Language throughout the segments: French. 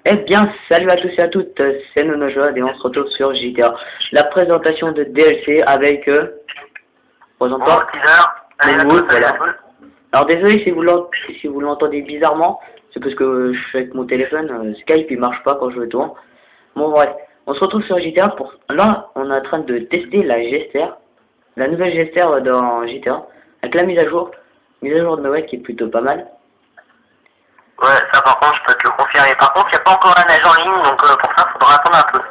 Eh bien, salut à tous et à toutes, c'est NonoJoad et on se retrouve sur GTA. La présentation de DLC avec présentant voilà. Alors désolé si vous l'entendez bizarrement, c'est parce que je suis avec mon téléphone, Skype il marche pas quand je le tourne. Bon bref, on se retrouve sur GTA pour... Là, on est en train de tester la Gester, la nouvelle Gester dans GTA, avec la mise à jour de Noël qui est plutôt pas mal. Ouais, ça par contre, je peux te le confirmer. Par contre, il n'y a pas encore la neige en ligne, donc pour ça, il faudra attendre un peu.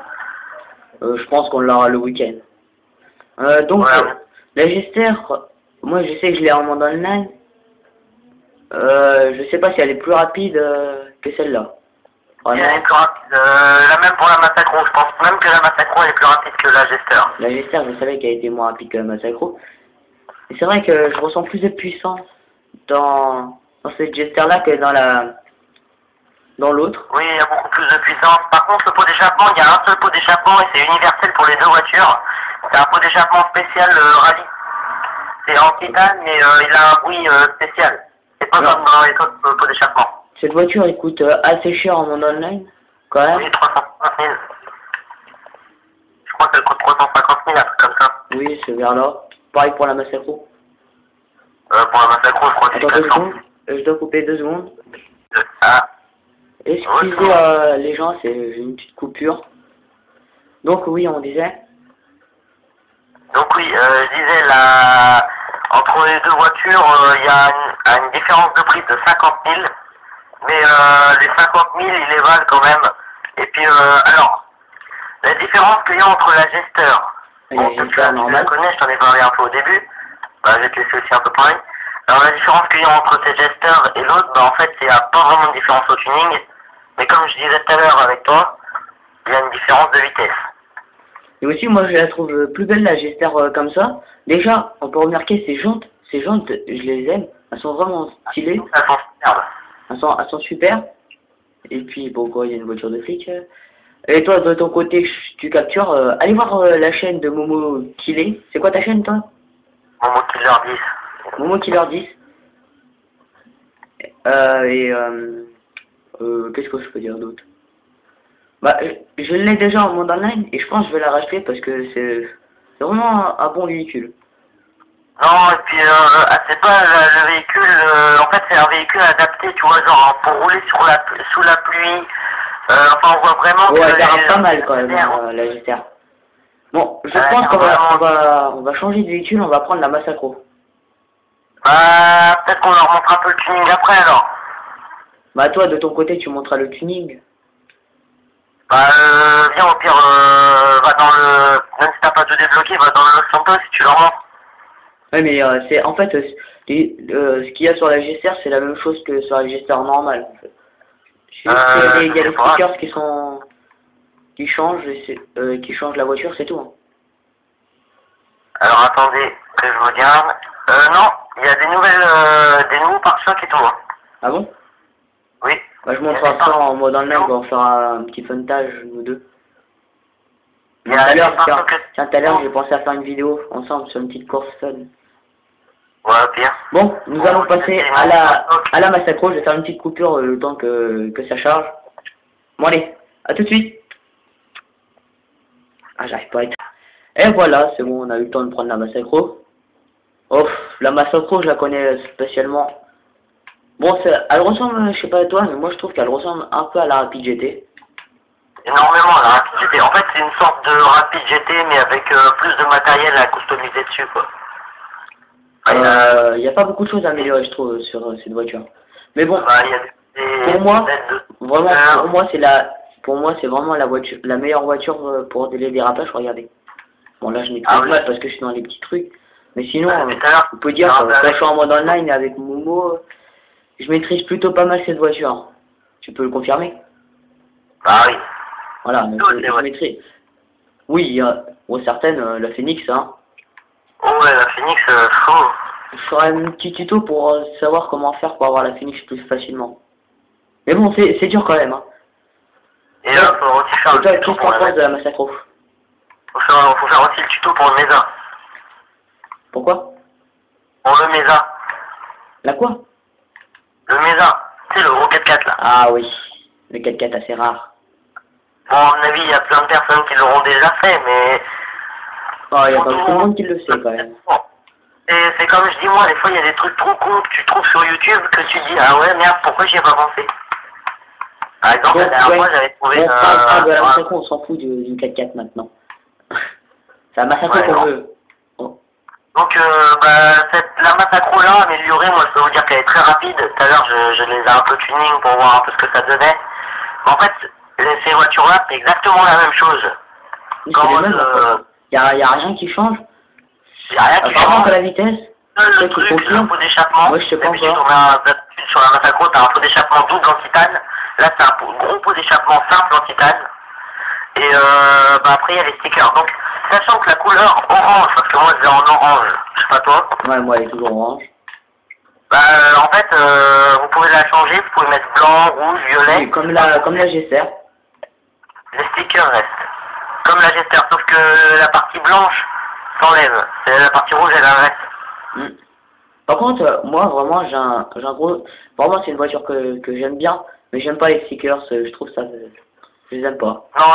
Je pense qu'on l'aura le week-end. Donc, ouais. La Gester, moi je sais que je l'ai en mode online. Je sais pas si elle est plus rapide que celle-là. Elle est plus rapide. La même pour la Massacro, je pense même que la Massacro elle est plus rapide que la Gester. La Gester, je savais qu'elle était moins rapide que la Massacro. Et c'est vrai que je ressens plus de puissance dans cette Gester-là que dans l'autre. Oui, il y a beaucoup plus de puissance. Par contre, le pot d'échappement, il y a un seul pot d'échappement et c'est universel pour les deux voitures. C'est un pot d'échappement spécial rallye. C'est en titane, mais il a un bruit spécial. C'est pas comme dans les autres pots d'échappement. Cette voiture, elle coûte assez cher en monde online, quand même. Oui, 350 000. Je crois qu'elle coûte 350 000, un truc comme ça. Oui, c'est vers là. Pareil pour la Massacro. Pour la Massacro, je crois que c'est 400. 2 secondes, je dois couper 2 secondes. Ah. Excusez les gens, j'ai une petite coupure. Donc oui, on disait. Donc oui, je disais, entre les deux voitures, il y a une différence de prix de 50 000. Mais les 50 000, ils les valent quand même. Et puis, alors, la différence qu'il y a entre la Gester, tu la connais, je t'en ai parlé un peu au début, je vais te laisser aussi un peu parler. Alors la différence qu'il y a entre cette Gester et l'autre, en fait, il n'y a pas vraiment de différence au tuning. Mais comme je disais tout à l'heure avec toi, il y a une différence de vitesse. Et aussi, moi, je la trouve plus belle, la Gester, comme ça. Déjà, on peut remarquer ses jantes, je les aime. Elles sont vraiment stylées. Elles sont superbes. Elles sont super. Et puis, bon, quoi, il y a une voiture de flic. Et toi, de ton côté, tu captures. Allez voir la chaîne de Momo Killer. C'est quoi ta chaîne, toi? Momo Killer 10. Momo Killer 10. Qu'est-ce que je peux dire d'autre? Bah, je l'ai déjà en mode online et je pense que je vais la racheter parce que c'est vraiment un bon véhicule. Non, et puis c'est pas le véhicule, en fait c'est un véhicule adapté, tu vois, genre pour rouler sous la pluie. Enfin, on voit vraiment que elle dérape pas mal quand même, la Gester. Bon, je pense qu'on va changer de véhicule, on va prendre la Massacro. Bah, peut-être qu'on leur montre un peu le tuning après alors. Bah, toi, de ton côté, tu montreras le tuning. Bah, viens au pire, va dans le... Même si t'as pas tout débloqué, va dans le Los Santos si tu leur montres. Ouais, mais c'est en fait, ce qu'il y a sur la Gester, c'est la même chose que sur la Gester normale. En fait. Il y a des stickers qui changent la voiture, c'est tout. Hein. Alors attendez que je regarde. Non, il y a des nouveaux pare-chocs et tout. Hein. Ah bon? Oui. Bah, je montrerai ça en mode online, on fera un petit funtage, nous deux. Tout à l'heure, j'ai pensé à faire une vidéo ensemble sur une petite course fun. Ouais, pire. Bon, nous allons passer à la Massacro. Je vais faire une petite coupure le temps que ça charge. Bon, allez, à tout de suite. Ah, j'arrive pas à être... Et voilà, c'est bon, on a eu le temps de prendre la Massacro. Oh, la Massacro, je la connais spécialement. Bon, elle ressemble, je sais pas à toi, mais moi je trouve qu'elle ressemble un peu à la Rapid GT. Énormément la Rapid GT. En fait, c'est une sorte de Rapid GT, mais avec plus de matériel à customiser dessus, quoi. Il n'y a pas beaucoup de choses à améliorer, je trouve, sur cette voiture. Mais bon, pour moi, c'est vraiment la meilleure voiture pour les dérapages. Regardez. Bon, là, je n'ai pas mal parce que je suis dans les petits trucs. Mais sinon, on peut dire que quand je suis en mode online avec Momo, je maîtrise plutôt pas mal cette voiture. Tu peux le confirmer? Ah oui. Voilà, donc je maîtrise. Oui, il y a certaines, la Phoenix, hein. Oh ouais, la Phoenix, Je ferai un petit tuto pour savoir comment faire pour avoir la finish plus facilement. Mais bon, c'est dur quand même. Hein. Et faut aussi faire Et toi, le tuto qu'est-ce pour qu'on le pense de Mesa. la Massacro? Faut faire aussi le tuto pour le Mesa. Pourquoi? Pour le Mesa. La quoi? Le Mesa. Tu sais, le gros 4x4 là. Ah oui, le 4x4 assez rare. Bon, à mon avis, il y a plein de personnes qui l'auront déjà fait, mais... Oh, il y a pas beaucoup de monde qui le sait quand même. Bon. Et c'est comme je dis, moi, des fois, il y a des trucs trop cons que tu trouves sur YouTube que tu dis, ah ouais, merde, pourquoi j'y ai pas pensé? Par exemple, la dernière fois, j'avais trouvé... On parle de la Massacro, on s'en fout du 4x4 maintenant. C'est la Massacro Ouais, qu'on non. veut. Oh. Donc, la Massacro-là, améliorée, moi, je peux vous dire qu'elle est très rapide. Tout à l'heure, je les ai un peu tuning pour voir un peu ce que ça donnait. Mais en fait, ces voitures-là, c'est exactement la même chose. C'est les mêmes, y a rien qui change. Il n'y a rien qui Apparemment, change. que la vitesse. Le truc, c'est un pot d'échappement. Moi, je sais pas D'habitude, encore. on a d'habitude sur la Massacro, t'as un pot d'échappement double en titane. Là, c'est un gros pot d'échappement simple en titane. Et après, il y a les stickers. Donc, sachant que la couleur orange, parce que moi, je l'ai en orange, je sais pas toi. Ouais, moi, elle est toujours orange. En fait, vous pouvez la changer, vous pouvez mettre blanc, rouge, violet. Oui, comme la Gester. Les stickers restent. Comme la Gester, sauf que la partie blanche s'enlève. Et la partie rouge, elle reste. Mm. Par contre, moi, vraiment, j'ai un gros... Vraiment, c'est une voiture que j'aime bien, mais j'aime pas les stickers, je trouve ça... Je les aime pas. Non,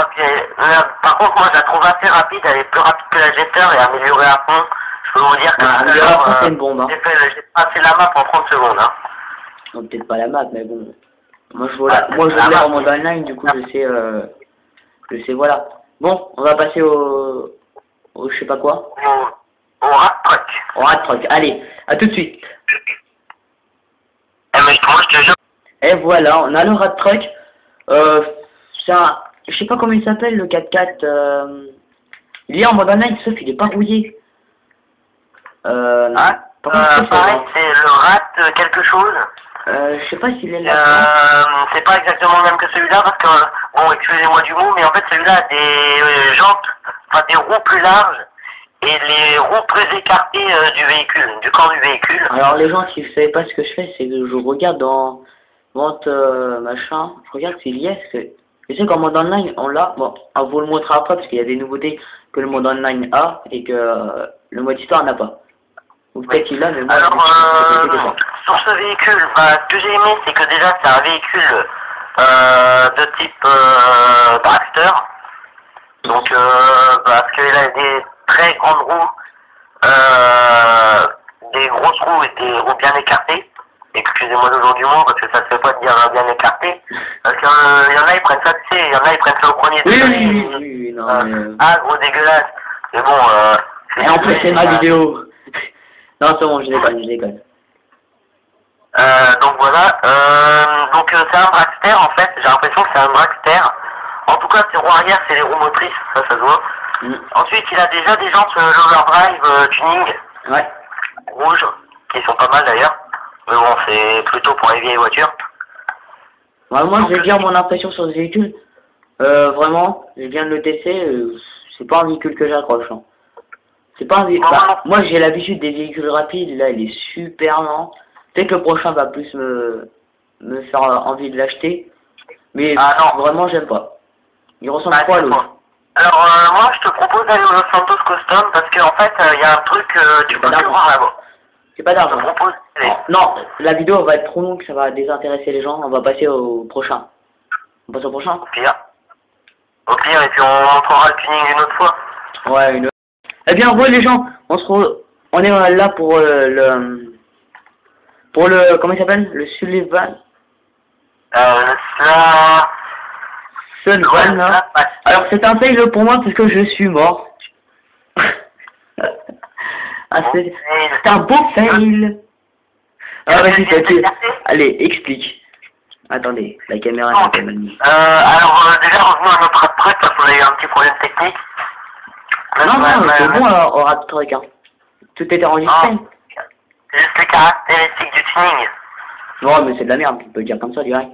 par contre, moi, je la trouve assez rapide, elle est plus rapide que la Jester et améliorée à fond. Je peux vous dire que améliorée à fond, c'est une bombe. Hein. J'ai passé la map en 30 secondes. Hein. Non, peut-être pas la map, mais bon. Moi, je voulais en mode online, du coup, je sais, voilà. Bon, on va passer au je sais pas quoi. Au Rat Truck. Au Rat Truck. Allez, à tout de suite. Mais moi, je te jure. Et voilà, on a le Rat Truck. C'est un... Je sais pas comment il s'appelle, le 4x4. Il est en mode online, sauf qu'il est pas rouillé. Pareil, c'est le Rat quelque chose. Je sais pas s'il est là. C'est pas exactement le même que celui-là parce que, bon, excusez-moi du mot, mais en fait celui-là a des jantes, enfin des roues plus larges et les roues plus écartées du véhicule, du corps du véhicule. Alors les gens, si vous savez pas ce que je fais, c'est que je regarde dans vente machin, je regarde s'il y est. Je sais qu'en mode online, on l'a. Bon, on vous le montrera après parce qu'il y a des nouveautés que le mode online a et que le mode histoire n'a pas. Ou peut-être il l'a, mais moi... Alors, sur ce véhicule, ce que j'ai aimé, c'est que déjà, c'est un véhicule de type dragster. Donc, parce qu'il a des très grandes roues, des grosses roues et des roues bien écartées. Excusez-moi d'aujourd'hui mot, parce que ça se fait pas de dire bien écarté. Parce qu'il y en a, ils prennent ça, tu sais, il y en a, ils prennent ça au premier degré. Oui, non, Ah, gros dégueulasse. Mais bon, et en plus, c'est ma vidéo. Non, c'est bon, je déconne. Donc voilà, c'est un dragster en fait, j'ai l'impression que c'est un dragster. En tout cas, ses roues arrière, c'est les roues motrices, ça se voit. Ensuite, il a déjà des jantes l'overdrive tuning, ouais, rouges, qui sont pas mal d'ailleurs. Mais bon, c'est plutôt pour les vieilles voitures. Ouais, moi, je vais dire mon impression sur ce véhicule. Vraiment, je viens de le tester, c'est pas un véhicule que j'accroche. Hein. C'est pas un véhicule... moi, j'ai l'habitude des véhicules rapides, là, il est super lent. Peut-être que le prochain va plus me faire envie de l'acheter. Mais non, vraiment, j'aime pas. Il ressemble trop à l'autre. Alors, moi, je te propose d'aller au Los Santos Custom parce qu'en fait, il y a un truc que tu peux plus voir là-bas. C'est pas d'argent. Non, la vidéo va être trop longue, ça va désintéresser les gens. On va passer au prochain. On passe au prochain? Au pire. Au pire, et puis on fera le tuning une autre fois. Ouais, une autre. Eh bien, ouais, les gens, on est là pour comment il s'appelle? Le Sullivan. Sullivan. Alors, c'est un fail pour moi parce que je suis mort. C'est un beau fail. Ah, vas-y, allez, explique. Attendez, la caméra est pas mal mise. Alors, déjà, revenons à notre truc parce qu'on a eu un petit problème technique. Non, c'est bon au Rat Truck. Hein. Tout était enregistré. Juste les caractéristiques du tuning. Non, mais c'est de la merde, tu peux le dire comme ça, direct.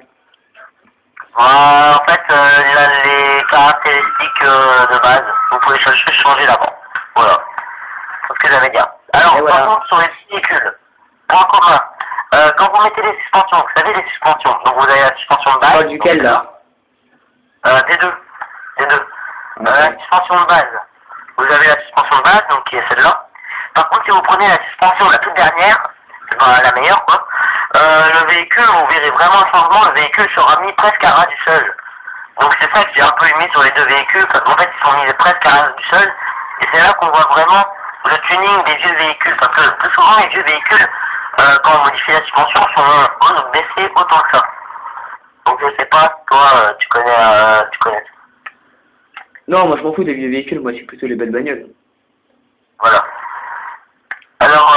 En fait, il y a les caractéristiques de base. Vous pouvez changer d'avant. Voilà. C'est ce que j'avais dit. Alors, Et voilà. par contre, sur les véhicules, point commun, quand vous mettez les suspensions, vous savez les suspensions, donc vous avez la suspension de Tu parles base. duquel là? Des deux. Des deux. Ok. La suspension de base, vous avez la suspension de base, donc qui est celle-là. Par contre, si vous prenez la suspension la toute dernière, ben, la meilleure quoi, le véhicule, vous verrez vraiment un changement, le véhicule sera mis presque à ras du sol. Donc c'est ça que j'ai un peu aimé sur les deux véhicules, parce qu'en fait ils sont mis presque à ras du sol, et c'est là qu'on voit vraiment le tuning des vieux véhicules, parce que plus souvent les vieux véhicules, quand on modifie la suspension, sont baissés autant que ça. Donc je sais pas, toi tu connais. Non, moi je m'en fous des vieux véhicules, moi c'est plutôt les belles bagnoles. Voilà. Alors,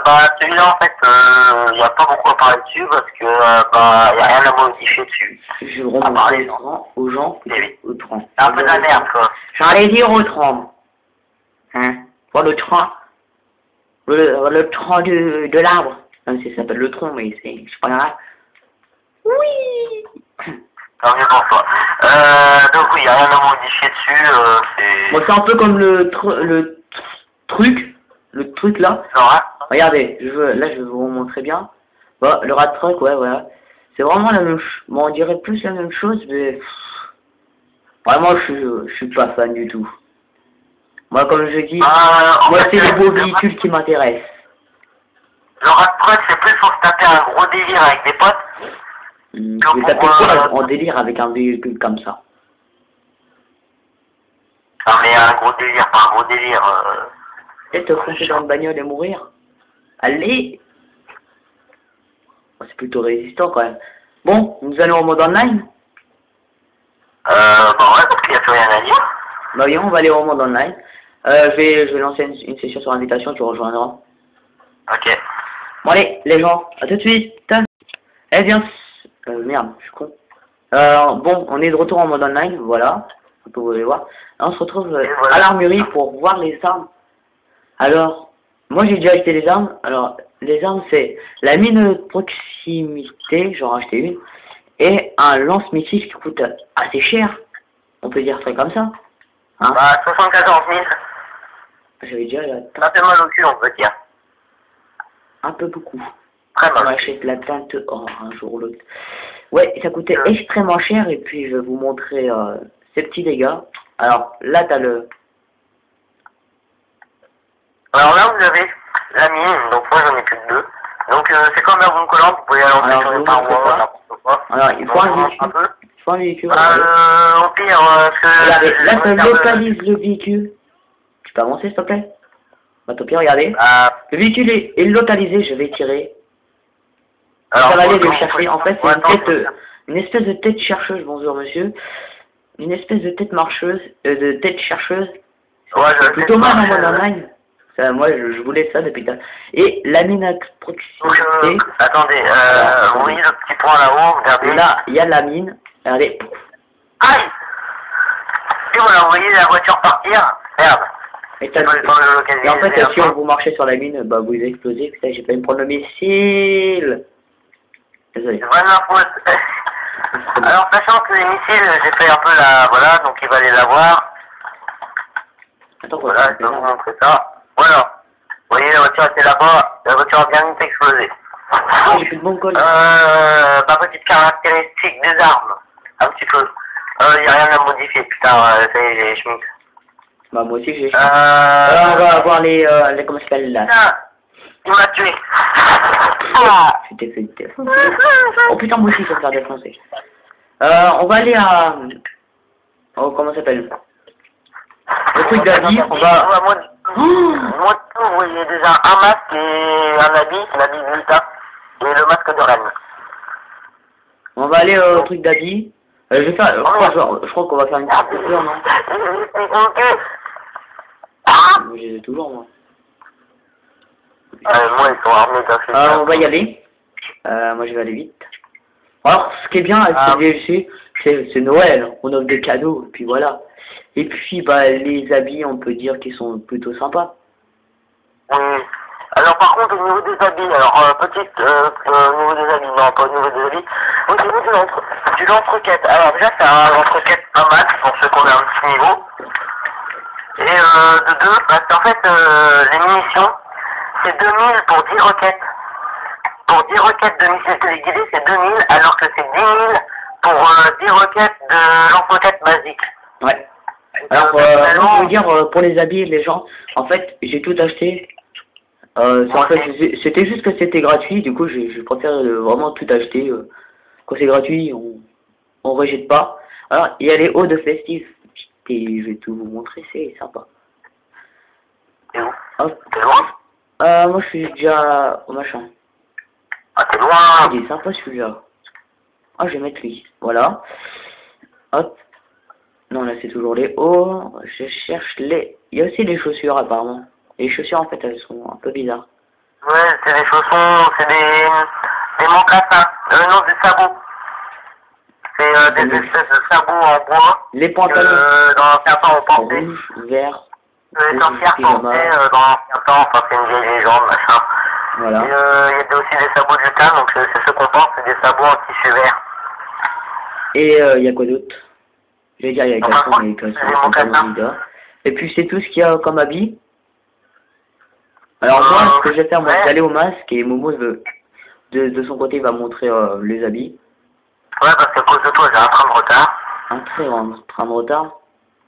bah, celui-là, en fait, il n'y a pas beaucoup à parler dessus parce que, bah, il n'y a rien à modifier dessus. Je remonte aux gens, Oui. au train. C'est un peu de la merde, quoi. J'allais dire au train. Hein? Pas le train. Le train de l'arbre. Même si ça s'appelle le tronc, mais c'est pas grave. Oui! Tant mieux pour toi. Donc oui, il n'y a rien à modifier dessus, c'est... Bon, c'est un peu comme le truc là. Genre, hein. Regardez, là je vais vous montrer bien. Bon, le rat truck, ouais, voilà. C'est vraiment la même chose. Bon, on dirait plus la même chose, mais vraiment, je suis pas fan du tout. Moi, comme je dis, moi c'est les beaux véhicules qui m'intéressent. Le rat truck, c'est plus pour se taper un gros délire avec des potes. Je vais taper quoi en délire avec un véhicule comme ça? Non mais un gros délire, pas un gros délire. Peut-être te foncer dans une bagnole et mourir. Allez! C'est plutôt résistant quand même. Bon, nous allons en mode online. Bah ouais, parce qu'il n'y a plus rien à dire. Bah oui, on va aller en mode online. Je vais lancer une session sur invitation, tu rejoindras. Ok. Bon allez, les gens, à tout de suite. Eh bien, merde, je suis con. Bon, on est de retour en mode online, voilà. Vous pouvez voir. Là, on se retrouve voilà. à l'armurerie pour voir les armes. Alors, moi j'ai déjà acheté les armes. Alors, les armes c'est la mine de proximité, j'en ai acheté une, et un lance-missile qui coûte assez cher. On peut dire ça comme ça. Hein? Bah 74 000. J'avais déjà Ça fait mal au cul, on peut dire. un peu beaucoup. Très On mal. achète la teinte un jour ou l'autre. Ouais, ça coûtait extrêmement cher et puis je vais vous montrer ces petits dégâts. Alors là t'as le... Alors là vous avez la mine, donc moi j'en ai plus que deux. Donc c'est comme la bombe collante, vous pouvez aller en sur les parois, n'importe quoi. Alors il faut un véhicule. Un peu. Il faut un véhicule. Au pire, Regardez, là ça localise le véhicule. Tu peux avancer s'il te plaît? Bah tant pis, regardez. Le véhicule est localisé, je vais tirer. Alors, ça va aller le chercher. En fait, c'est une espèce de tête chercheuse, bonjour monsieur. Une espèce de tête marcheuse, de tête chercheuse. Ouais, c'est plutôt mal en mode online. Ça, moi, je voulais ça depuis tard. Et la mine à proximité. Attendez, vous voyez le petit point là-haut, regardez. Là, il y a la mine. Regardez. Aïe! Et voilà, vous voyez la voiture partir. Merde. Et, en fait, si vous marchez sur la mine, bah vous explosez. Putain, j'ai failli me prendre le missile. Désolé. C'est vraiment ma faute. Alors, sachant que les missiles, j'ai fait un peu la... Voilà, donc il va aller l'avoir. Attends, voilà, je vais vous montrer ça. Voilà. Vous voyez, la voiture était là-bas. La voiture a bien explosé. J'ai plus de bon col. Ma petite caractéristique des armes. Un petit peu. Il n'y a rien à modifier, putain, ça y est, j'ai Schmitt. Bah, moi aussi, j'ai on va avoir les comment ça s'appelle là. Il m'a tué. Je t'ai fait défoncer. Oh putain, moi aussi, je vais me faire défoncer. On va aller à... Oh, comment ça s'appelle? Le truc d'habit, on va... Moi, vous voyez déjà un masque et un habit, c'est l'habit de Vita. Et le masque de Rennes. On va aller au truc d'habit. Je vais faire... je crois qu'on va faire une petite coupure, non? Je les ai toujours, moi. Moi, ils sont armés on va y aller. Moi, je vais aller vite. Alors, ce qui est bien avec ce DLC, c'est Noël. On offre des cadeaux, et puis voilà. Et puis, bah, les habits, on peut dire qu'ils sont plutôt sympas. Oui. Alors, par contre, au niveau des habits, alors, au niveau des habits, non, pas au niveau des habits, au niveau du lance-roquette. Alors, déjà, c'est un lance-roquette pas mal, pour ceux qu'on a un petit niveau. Et de 2, parce qu'en fait, les munitions, c'est 2000 pour 10 roquettes. Pour 10 roquettes de missiles téléguidés, c'est 2000, alors que c'est 10 000 pour 10 roquettes de lance-roquettes basiques. Ouais. Alors, je veux dire, pour les habits, les gens, en fait, j'ai tout acheté. C'était juste que c'était gratuit, du coup, je préfère vraiment tout acheter. Quand c'est gratuit, on rejette pas. Alors, il y a les hauts de festif. Et je vais tout vous montrer, c'est sympa. T'es où? Hop. T'es loin? Moi, je suis déjà au machin. Ah, t'es loin! Il est sympa celui-là. Ah, je vais mettre lui. Voilà. Hop. Non, là, c'est toujours les hauts. Je cherche les... Il y a aussi les chaussures, apparemment. Les chaussures, en fait, elles sont un peu bizarres. Ouais, c'est des chaussons, c'est des mocassins. Non, des sabots. C'est des espèces de sabots en bois. Les pantalons. Dans l'ancien temps, on portait. Rouge, vert. Les sorcières portaient dans l'ancien temps, enfin, c'est une vieille légende, machin. Voilà. Et il y a aussi des sabots du Tam, donc c'est ce qu'on porte, c'est des sabots en tissu vert. Et il y a quoi d'autre? Je vais dire, il y a les caleçons, les pantalons. Et puis c'est tout ce qu'il y a comme habit. Alors moi, ce que je vais faire, moi, c'est aller au masque et Momo de son côté va montrer les habits. Ouais, parce qu'à cause de toi, j'ai un train de retard. Un très grand train de retard.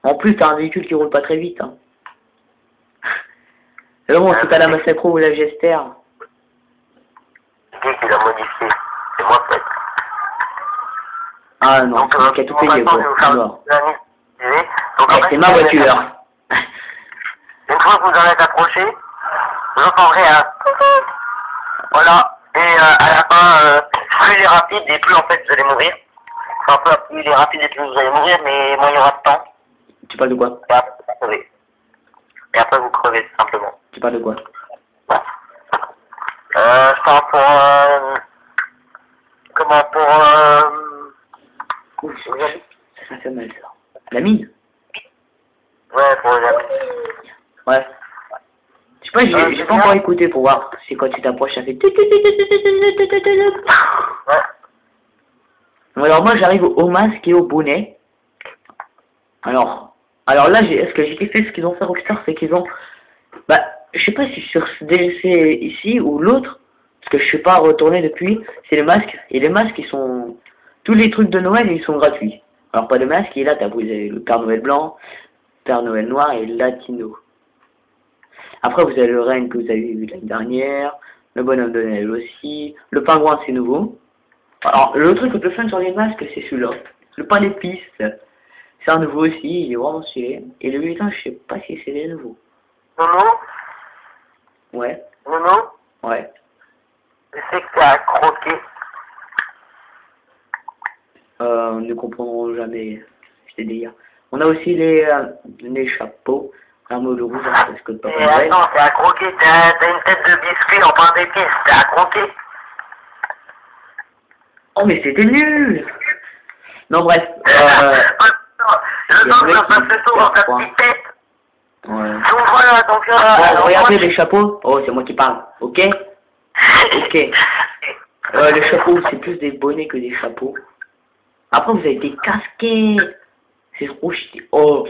En plus, t'as un véhicule qui roule pas très vite. Hein. Et bon, si t'as la Massacro ou la Gester. C'est qui l'a modifié? C'est moi peut-être. Ah non, donc, c'est qui a tout payé quoi. C'est ma voiture. Une fois que vous en êtes approché, vous entendrez un... Voilà. Et à la fin, plus il est rapide et plus en fait vous allez mourir. Enfin, plus il est rapide et plus vous allez mourir, mais moins il y aura de temps. Tu parles de quoi? Et après vous crevez. Et après vous crevez tout simplement. Tu parles de quoi? Je parle pour... comment pour... Ouf, ça fait mal ça. La mine? Ouais, pour les amis. Ouais. Je sais pas, j'ai pas encore écouté pour voir si quand tu t'approches ça fait... Ouais. Alors moi j'arrive au masque et au bonnet. Alors là, ce que j'ai kiffé, ce qu'ils ont fait Rockstar, c'est qu'ils ont... Bah, je sais pas si sur ce DLC ici ou l'autre, parce que je suis pas retourné depuis, c'est les masques. Et les masques, ils sont... Tous les trucs de Noël, ils sont gratuits. Alors pas de masque, et là, vous avez le Père Noël blanc, Père Noël noir et Latino. Après, vous avez le Reine que vous avez vu l'année dernière, le Bonhomme de Noël aussi, le Pingouin, c'est nouveau. Alors, le truc le plus fun sur les masques, c'est celui-là. Le pain d'épices, c'est un nouveau aussi, il est vraiment stylé. Et le lutin, je sais pas si c'est les nouveaux. Nono? Ouais. Nono? Ouais. Je sais que c'est à croquer. Ne comprendront jamais ces délires. On a aussi les chapeaux. Un mot de rouge, parce que pas mais attends, c'est à croquer, t'as une tête de biscuit en pain d'épices, c'est à croquer. Oh mais c'était nul. Non bref. Le temps que ça passe le tour dans ta petite tête. Ouais. Donc voilà, donc bon, regardez les chapeaux. Oh, c'est moi qui parle, ok? Ok. Les chapeaux, c'est plus des bonnets que des chapeaux. Après, vous avez des casquettes. C'est rouge. Oh,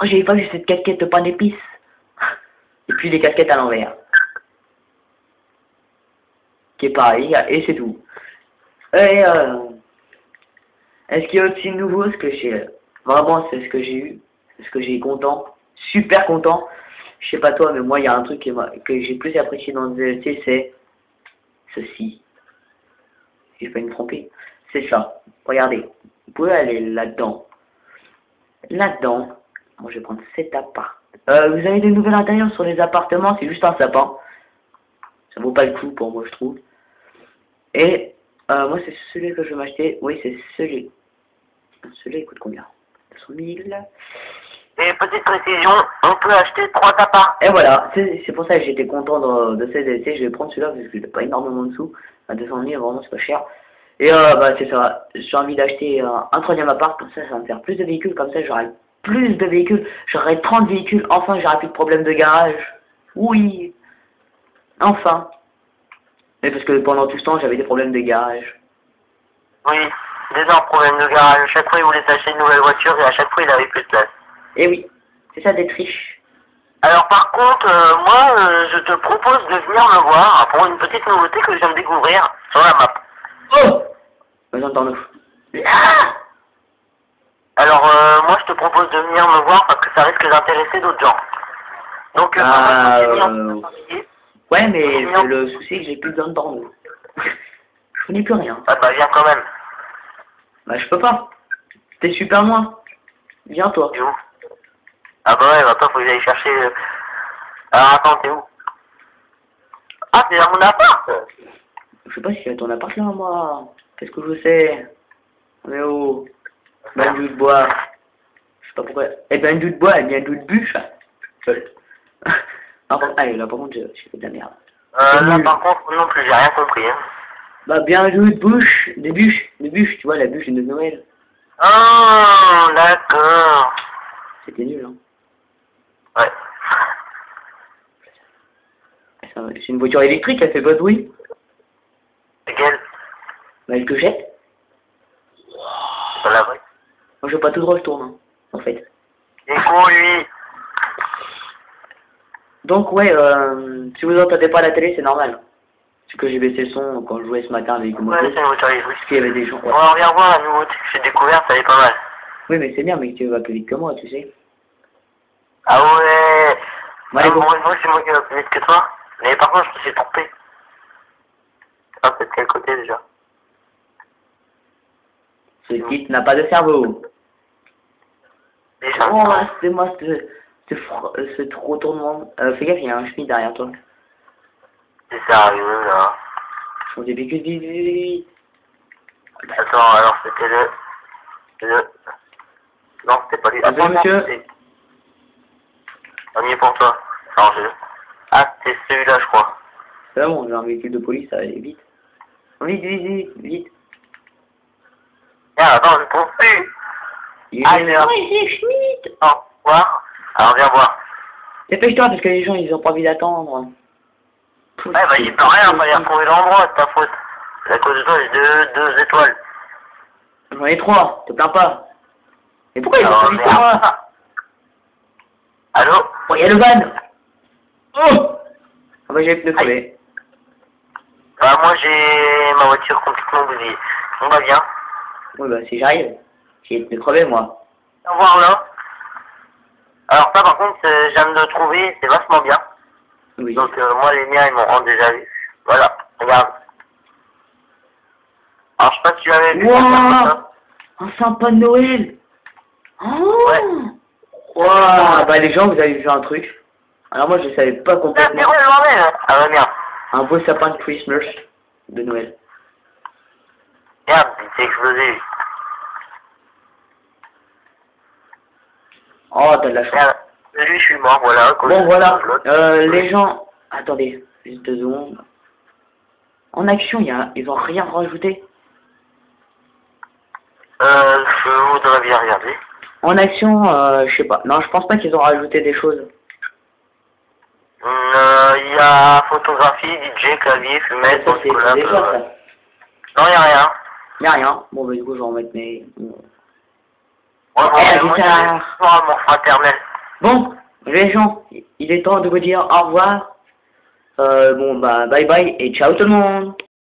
j'avais pas vu cette casquette de pain d'épices. Et puis des casquettes à l'envers. Qui est pareil, et c'est tout. Et est-ce qu'il y a aussi de nouveau? Ce que j'ai... Vraiment, c'est ce que j'ai eu. C'est ce que j'ai content. Super content. Je sais pas toi, mais moi, il y a un truc que j'ai plus apprécié dans le DLC, c'est... Ceci. J'ai pas me tromper. C'est ça. Regardez. Vous pouvez aller là-dedans. Là-dedans. Bon, je vais prendre cet appart. Vous avez des nouvelles intérieures sur les appartements. C'est juste un sapin. Ça vaut pas le coup pour moi, je trouve. Et moi, c'est celui que je vais m'acheter. Oui, c'est celui. Celui, il coûte combien? 200 000. Et petite précision, on peut acheter 3 apparts. Et voilà, c'est pour ça que j'étais content de ces DLC. Je vais prendre celui-là parce que j'ai pas énormément de sous. À 200 000, vraiment, c'est pas cher. Et bah, c'est ça. J'ai envie d'acheter un troisième appart. Comme ça va me faire plus de véhicules. Comme ça, j'aurai plus de véhicules. J'aurai 30 véhicules. Enfin, j'aurai plus de problème de garage. Oui. Enfin. Mais parce que pendant tout ce temps, j'avais des problèmes de garage. Oui, d'énormes problèmes de garage. À chaque fois, il voulait s'acheter une nouvelle voiture et à chaque fois, il avait plus de place. Et oui, c'est ça des triches. Alors par contre, moi, je te propose de venir me voir pour une petite nouveauté que je viens de découvrir sur la map. Oh! J'entends-nous. Alors, moi, je te propose de venir me voir parce que ça risque d'intéresser d'autres gens. Donc, ouais, mais le souci, c'est que j'ai plus besoin de nous. Je connais plus rien. Ah bah, viens quand même. Bah, je peux pas. T'es super loin. Viens, toi. T'es où? Ah bah ouais, bah toi, faut que j'aille chercher... Alors, attends, t'es où? Ah, t'es dans mon appart? Je sais pas si c'est ton appart là, moi. Qu'est-ce que je sais? Mais oh. Bandu de bois. Je sais pas pourquoi. Eh ben, bandu de bois, elle vient de bûche. Là, par contre, j'ai fait de la merde. Là, par contre, non plus, j'ai rien compris. Hein. Bah, bien joué de bûche. Des bûches, tu vois, la bûche de Noël. Oh, d'accord. C'était nul, hein. Ouais. C'est une voiture électrique, elle fait pas de bruit. Laquelle? Bah, elle te jette. C'est pas la vraie. Moi, j'ai pas tout droit, je tourne, hein, en fait. Il est con, lui. Donc, ouais, si vous entendez pas la télé, c'est normal. C'est que j'ai baissé le son quand je jouais ce matin avec moi. Ouais, c'est une voiture électrique. Parce qu'il y avait des gens. Ouais. Bon, on vient voir la nouveauté que j'ai découverte, elle est pas mal. Oui, mais c'est bien, mais tu vas plus vite que moi, tu sais. Ah ouais. Bon, Ah, bon, c'est moi qui va plus vite que toi. Mais par contre, je me suis trompé. Ah, c'est de quel côté déjà? Ce type n'a pas de cerveau. Déjà. Oh, c'est moi ce retournement. Fais gaffe, il y a un schmitt derrière toi. C'est sérieux, là. On dit vite, vite, vite. Attends, alors c'était le... Non, c'était pas lui. Attends, monsieur. On y est pour toi. Change-le. Ah, c'est celui-là, je crois. C'est là, on a un véhicule de police, ça va aller vite. Vite, vite, vite, vite. Tiens, attends, je ne trouve plus. Il est énervé. C'est Schmitt. Au revoir. Alors, viens voir. Dépêche-toi, parce que les gens, ils ont pas envie d'attendre. Ouais, bah, il peut rien, fallait retrouver l'endroit, c'est ta faute. C'est à cause de toi, j'ai deux étoiles. J'en ai 3, te plains pas. Et pourquoi ils ont Alors, pas vite moi? Allô? Oh, il y a le van. Oh! Ah bah, j'ai les pneus crevés. Bah, moi, j'ai ma voiture complètement bousillée. On va bien. Oui, bah, si j'arrive. J'ai les pneus crevés, moi. Au revoir, là. Alors, ça, par contre, je viens de le trouver, c'est vachement bien. Oui. Donc, moi, les miens, ils m'ont déjà vu. Voilà, regarde. Alors, je sais pas si tu avais vu. Wow! Un sympa de Noël! Oh! Ouais. Wow! Bah, les gens, vous avez vu un truc. Alors, moi, je savais pas Ah, complètement. c'est vrai, le bordel! Ah, bah, merde. Un beau sapin de Christmas de Noël. Merde, il s'est explosé. Oh, t'as de la chance. Merde. Lui, je suis mort, voilà. Bon, voilà. Les gens... Attendez, juste 2 secondes. En action, ils ont rien rajouté. Je voudrais bien regarder. En action, je sais pas. Non, je pense pas qu'ils ont rajouté des choses. Il y a photographie, DJ, clavier, fumette, Ça, c'est collab. déjà ça. Non, il y a rien. Y'a rien. Bon, bah, du coup, je vais en mettre mes... Ouais, bon, la moi, guitare. c'est mon fraternel. Bon, les gens, il est temps de vous dire au revoir. Bon, bah, bye bye et ciao tout le monde.